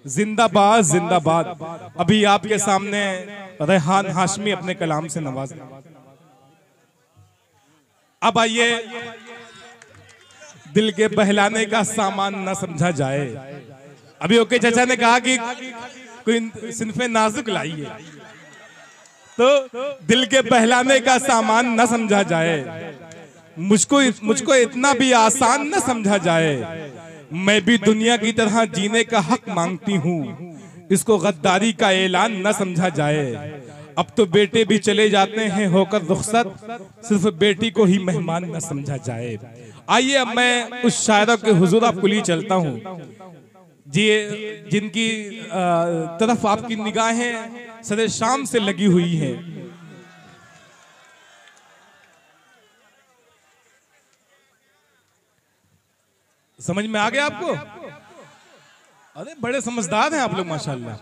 जिंदाबाद जिंदाबाद। अभी आपके सामने रेहान हाशमी अपने कलाम से नवाज। अब आइए, दिल के बहलाने का सामान न समझा जाए। अभी ओके चाचा ने कहा कि कोई सिनफे नाजुक लाइए, तो दिल के बहलाने का सामान न समझा जाए। मुझको इतना भी आसान न समझा जाए। मैं भी दुनिया की तरह जीने का हक मांगती हूँ, इसको गद्दारी का ऐलान न समझा जाए। अब तो बेटे भी चले जाते हैं होकर रुखसत, सिर्फ बेटी को ही मेहमान न समझा जाए। आइए अब मैं उस शायरों के हुजूर आपको लिए चलता हूँ जी, जिनकी तरफ आपकी निगाहें सदे शाम से लगी हुई हैं। समझ में आ गया आपको? अरे बड़े समझदार हैं आप लोग माशाल्लाह,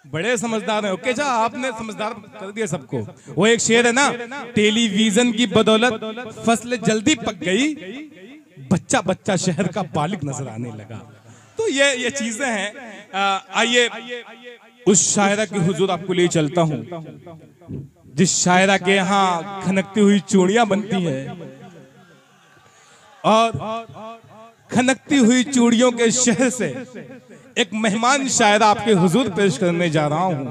बड़े समझदार हैं। ओके जा, आपने समझदार कर दिया सबको। वो एक शेर है ना, टेलीविजन की बदौलत फसल जल्दी पक गई, बच्चा बच्चा शहर का बालिग नजर आने लगा। तो ये चीजें हैं। आइए उस शायरा के हुजूर आपको ले चलता हूं, जिस शायरा के यहाँ खनकती हुई चूड़ियां बनती हैं, और खनकती हुई चूड़ियों के शहर से एक मेहमान शायरा आपके हुजूर पेश करने जा रहा हूं।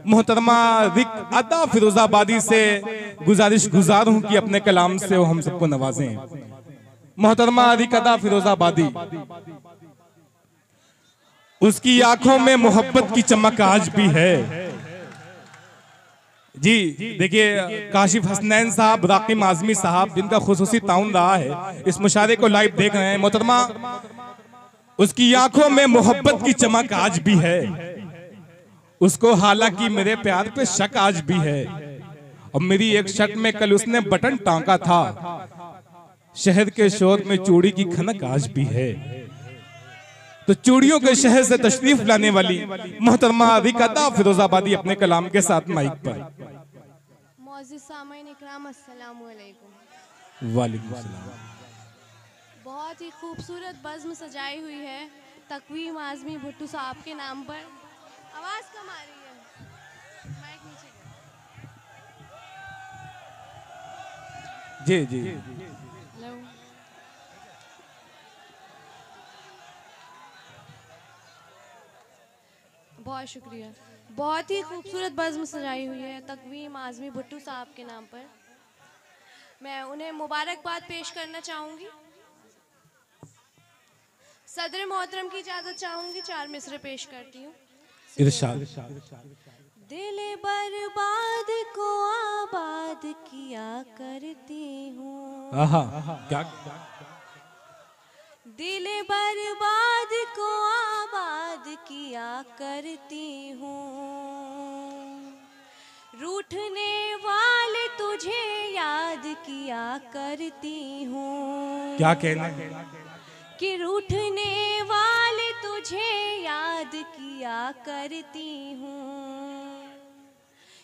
मोहतरमा रिक अदा फिरोजाबादी से गुजारिश गुजार हूं कि अपने कलाम से वो हम सबको नवाजें। मोहतरमा रिक अदा फिरोजाबादी, उसकी आंखों में मोहब्बत की चमक आज भी है। जी देखिए, काशिफ हसनैन साहब, राकिम आजमी साहब, जिनका खुसूसी ताउन रहा है, इस मुशारे को लाइव देख रहे हैं। मोहतरमा, उसकी आंखों में मोहब्बत की चमक आज भी है, उसको हालांकि मेरे प्यार पे शक आज भी है। और मेरी एक शर्ट में कल उसने बटन टांका था, शहर के शोर में चूड़ी की खनक आज भी है। तो चूड़ियों के शहर से तशरीफ लाने वाली मोहतरमा रिक अदा फिरोजाबादी अपने कलाम के साथ माइक पर। मौजूद सामईन इकराम, अस्सलाम वालेकुम। वालेकुम सलाम। बहुत ही खूबसूरत बज़्म सजाई हुई है तकवीम आज़मी भुट्टू साहब के नाम पर। आवाज़ कम आ रही है, माइक नीचे जी जी। हेलो। बहुत शुक्रिया। बहुत ही खूबसूरत बज़्म सजाई हुई है तकवीम आज़मी भुट्टू साहब के नाम पर। मैं उन्हें मुबारकबाद पेश करना चाहूँगी। सदर मोहतरम की इजाज़त चाहूँगी, 4 मिसरे पेश करती हूँ। इरशाद। दिल बर्बाद को आबाद किया करती हूँ, क्या दिल बर्बाद को आबाद किया करती हूँ। रूठने वाले तुझे याद किया करती हूँ। क्या कहना है? कि रूठने वाले तुझे याद किया करती हूँ।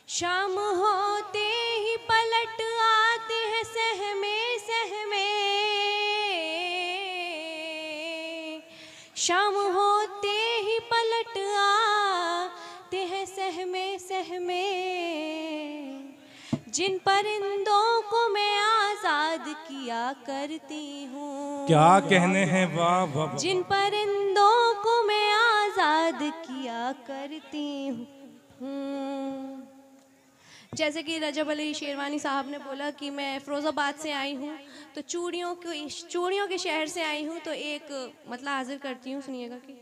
शाम होते ही पलट आते हैं सहमे सहमे, शाम होते ही पलट आते हैं सहमे सहमे। जिन परिंदों को मैं आजाद किया करती हूँ। क्या कहने हैं? वाह वाह। जिन परिंदों को मैं आजाद किया करती हूँ। जैसे कि रजब अली शेरवानी साहब ने बोला कि मैं फिरोज़ाबाद से आई हूँ, तो चूड़ियों के शहर से आई हूँ, तो एक मतलब हाजिर करती हूँ, सुनिएगा कि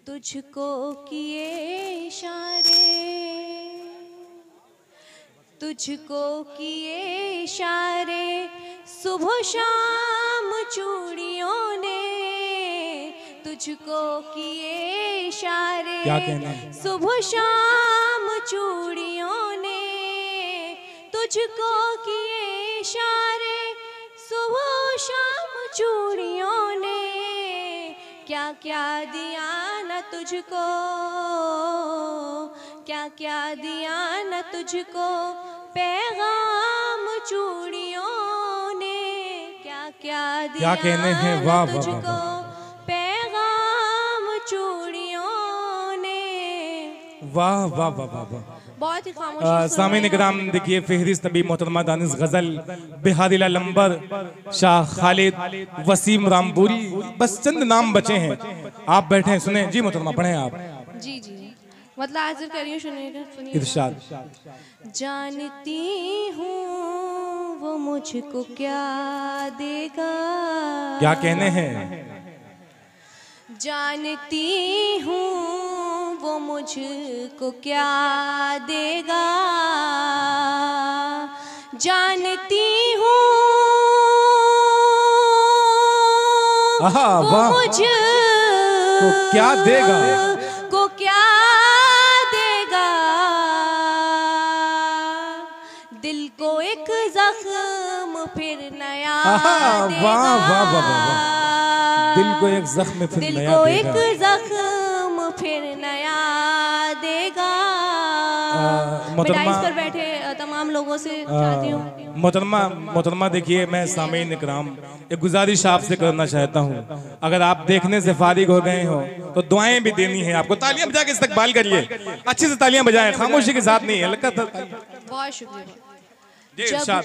तुझको किए इशारे, तुझको किए इशारे सुबह शाम चूड़ियों ने, तुझको किए इशारे क्या कहना है? सुबह शाम चूड़ियों ने, तुझको किए इशारे सुबह शाम चूड़ियों ने। क्या क्या दिया न तुझको, क्या क्या दिया न तुझको पैगाम चूड़ियों ने, क्या क्या दिया क्या कहने हैं? वाह न वाह तुझको वाह। वाह वाह वाह वाह वाह। बहुत ही खामोशी से सुन सामीन रहे हैं। इकराम देखिए फहरिस्त अभी मोहतरमा दानिश गजल बेहादिला लंबर शाह खालिद वसीम रामपुरी बस चंद नाम बचे हैं। आप बैठे हैं सुने जी मोहतरमा पढ़े आप। जी जी जी मतलब हाजिर करिए सुनिएगा सुनिए। इरशाद। जानती हूँ वो मुझको क्या देगा, क्या कहने हैं। जानती हूँ वो मुझको क्या देगा, जानती हूँ आहा, वो वाह। मुझको क्या देगा, को क्या देगा, दिल को एक जख्म फिर नया आहा, देगा, वाह वाह वाह वाह वाह। दिल को एक जख्म फिर दिल नया को देगा। एक जख्म फिर नया देगा। मैं मोहतरमा डाइस पर बैठे तमाम लोगों से चाहती हूँ। मोहतरमा देखिए मैं सामीन इकराम एक गुजारिश आपसे करना चाहता हूँ। अगर आप देखने से फारिग हो गए हो तो दुआएं भी देनी है आपको। तालियां बजा के इस्तकबाल करिए, अच्छे से तालियां बजाएं, खामोशी के साथ नहीं। हल्का बहुत शुक्रिया। जी, जब इरशाद।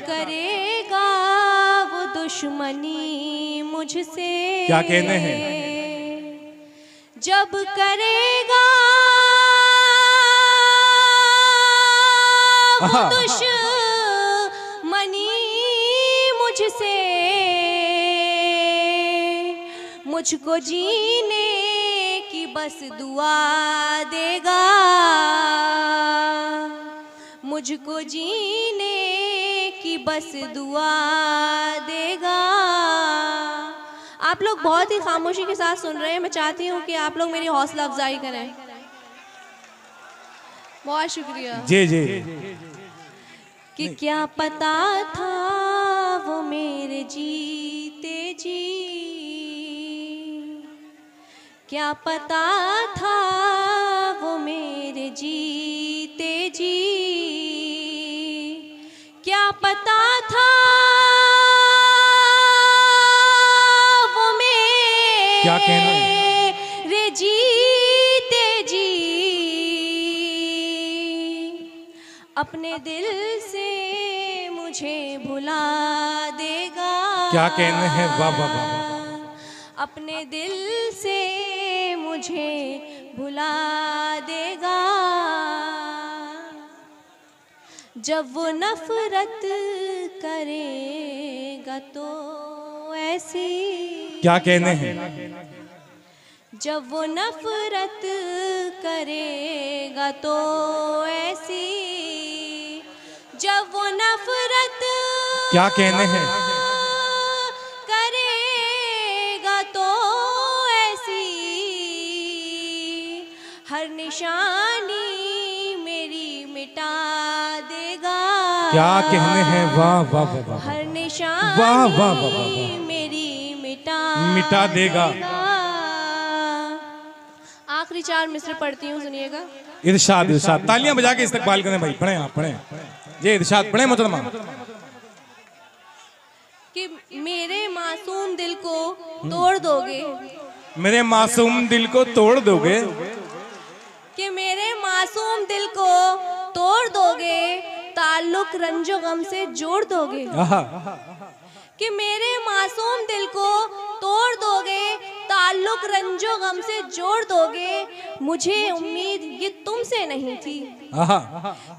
मुझे उम्मीद ये तुमसे नहीं थी,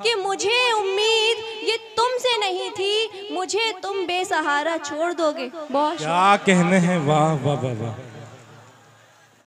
कि मुझे उम्मीद ये तुमसे नहीं थी, मुझे तुम बेसहारा छोड़ दोगे। बहुत क्या कहने हैं, वाह वाह वाह वाह।